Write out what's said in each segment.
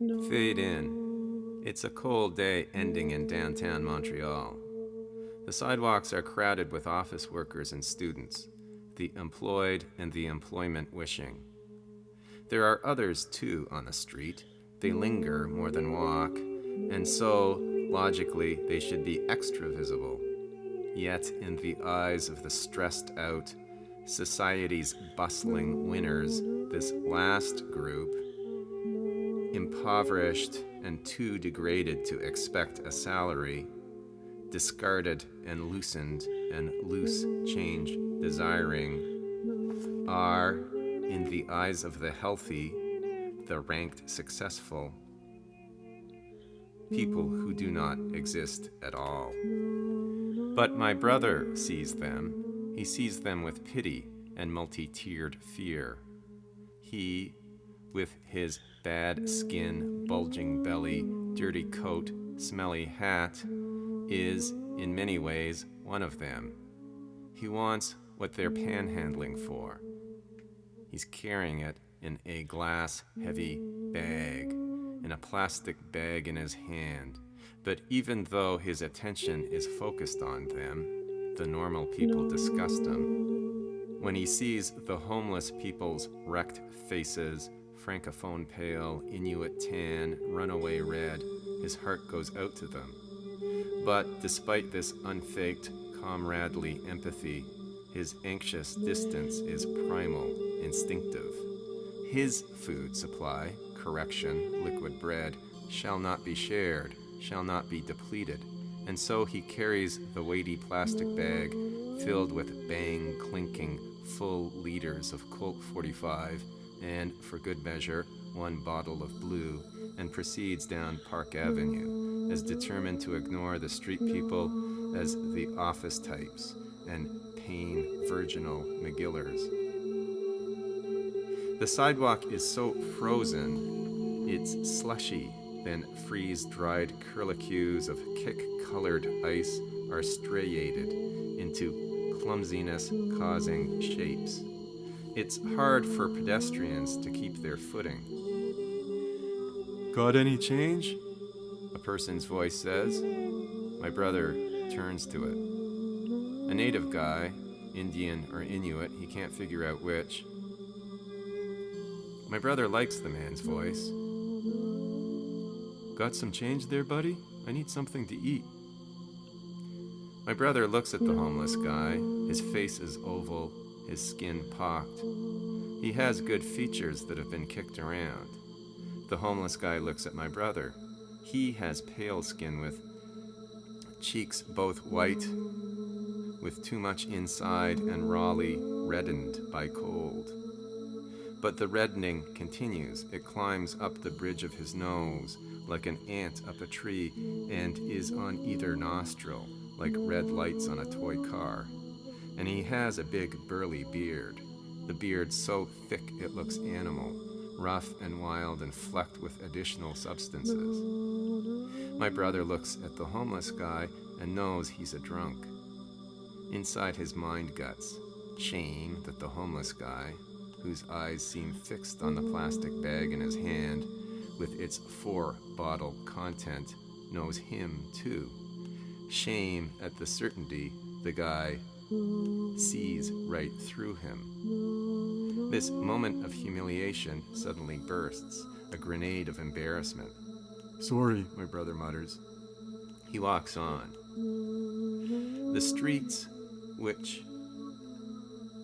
Fade in. It's a cold day ending in downtown Montreal. The sidewalks are crowded with office workers and students, the employed and the employment wishing. There are others too on the street. They linger more than walk, and so, logically, they should be extra visible. Yet, in the eyes of the stressed out, society's bustling winners, this last group, impoverished and too degraded to expect a salary, discarded and loosened and loose change desiring, are, in the eyes of the healthy, the ranked successful, people who do not exist at all. But my brother sees them. He sees them with pity and multi-tiered fear. He, with his bad skin, bulging belly, dirty coat, smelly hat, is, in many ways, one of them. He wants what they're panhandling for. He's carrying it in a glass-heavy bag, in a plastic bag in his hand. But even though his attention is focused on them, the normal people disgust him. When he sees the homeless people's wrecked faces, francophone pale, Inuit tan, runaway red, his heart goes out to them. But despite this unfaked, comradely empathy, his anxious distance is primal, instinctive. His food supply, correction, liquid bread, shall not be shared, shall not be depleted, and so he carries the weighty plastic bag filled with bang-clinking, full liters of Colt 45 and, for good measure, one bottle of blue, and proceeds down Park Avenue, as determined to ignore the street people as the office types and pain virginal McGillers. The sidewalk is so frozen, it's slushy, then freeze-dried curlicues of kick-colored ice are striated into clumsiness-causing shapes. It's hard for pedestrians to keep their footing. "Got any change?" a person's voice says. My brother turns to it. A native guy, Indian or Inuit, he can't figure out which. My brother likes the man's voice. "Got some change there, buddy? I need something to eat." My brother looks at the homeless guy. His face is oval, his skin pocked. He has good features that have been kicked around. The homeless guy looks at my brother. He has pale skin with cheeks both white, with too much inside and rawly reddened by cold. But the reddening continues. It climbs up the bridge of his nose like an ant up a tree and is on either nostril like red lights on a toy car. And he has a big burly beard. The beard so thick it looks animal, rough and wild and flecked with additional substances. My brother looks at the homeless guy and knows he's a drunk. Inside his mind guts, shame that the homeless guy, whose eyes seem fixed on the plastic bag in his hand with its 4-bottle content, knows him too. Shame at the certainty the guy sees right through him. This moment of humiliation suddenly bursts, a grenade of embarrassment. "Sorry," my brother mutters. He walks on. The streets, which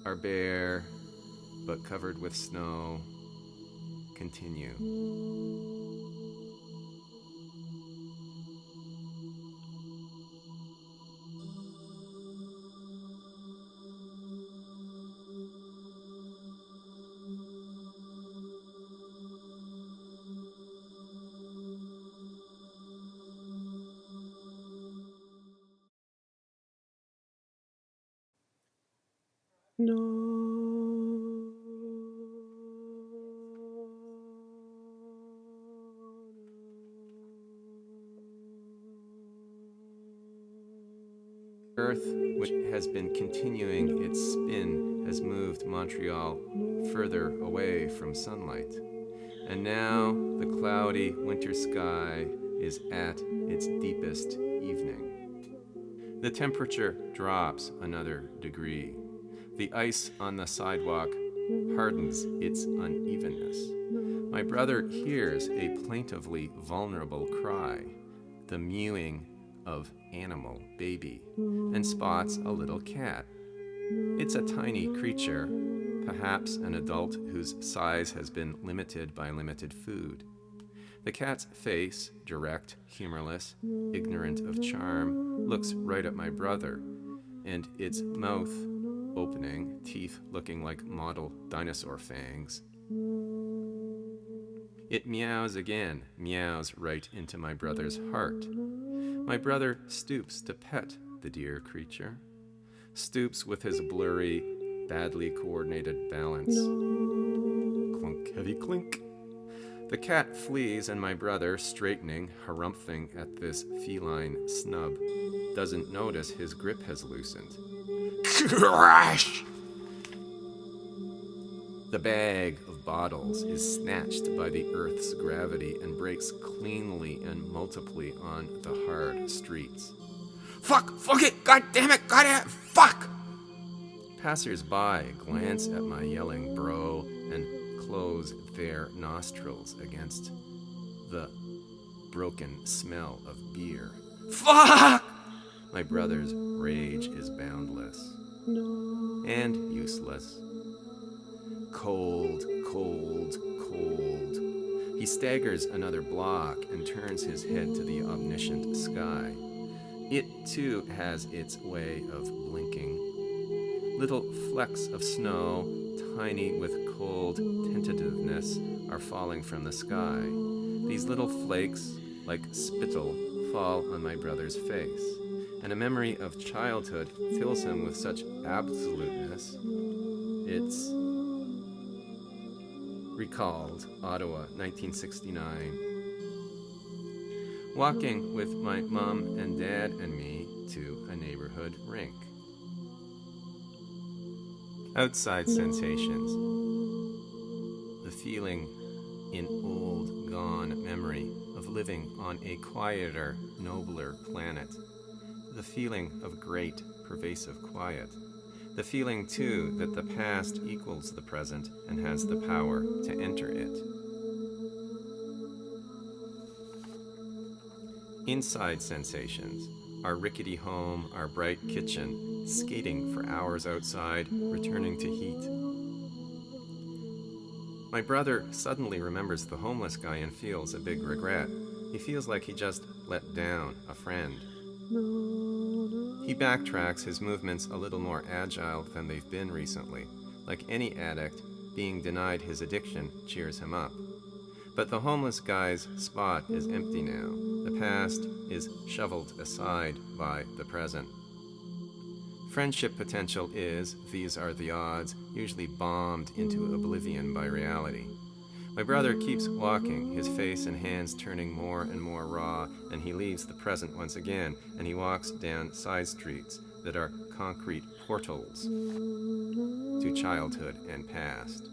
are bare but covered with snow, continue. Earth, which has been continuing its spin, has moved Montreal further away from sunlight. And now the cloudy winter sky is at its deepest evening. The temperature drops another degree. The ice on the sidewalk hardens its unevenness. My brother hears a plaintively vulnerable cry, the mewing of animal baby, and spots a little cat. It's a tiny creature, perhaps an adult whose size has been limited by limited food. The cat's face, direct, humorless, ignorant of charm, looks right at my brother, and its mouth opening, teeth looking like model dinosaur fangs. It meows again, meows right into my brother's heart. My brother stoops to pet the dear creature, stoops with his blurry, badly coordinated balance. Clunk, heavy clink. The cat flees, and my brother, straightening, harumphing at this feline snub, doesn't notice his grip has loosened. Crash! The bag of bottles is snatched by the earth's gravity and breaks cleanly and multiply on the hard streets. Fuck! Fuck it! God damn it! God damn it! Fuck! Passers-by glance at my yelling bro and close their nostrils against the broken smell of beer. Fuck! My brother's rage is boundless and useless. Cold, cold, cold. He staggers another block and turns his head to the omniscient sky. It, too, has its way of blinking. Little flecks of snow, tiny with cold tentativeness, are falling from the sky. These little flakes, like spittle, fall on my brother's face, and a memory of childhood fills him with such absoluteness. It's recalled, Ottawa, 1969. Walking with my mom and dad and me to a neighborhood rink. Outside sensations. The feeling in old, gone memory of living on a quieter, nobler planet. The feeling of great, pervasive quiet. The feeling, too, that the past equals the present and has the power to enter it. Inside sensations. Our rickety home, our bright kitchen, skating for hours outside, returning to heat. My brother suddenly remembers the homeless guy and feels a big regret. He feels like he just let down a friend. He backtracks, his movements a little more agile than they've been recently. Like any addict, being denied his addiction cheers him up. But the homeless guy's spot is empty now. The past is shoveled aside by the present. Friendship potential is, these are the odds, usually bombed into oblivion by reality. My brother keeps walking, his face and hands turning more and more raw, and he leaves the present once again, and he walks down side streets that are concrete portals to childhood and past.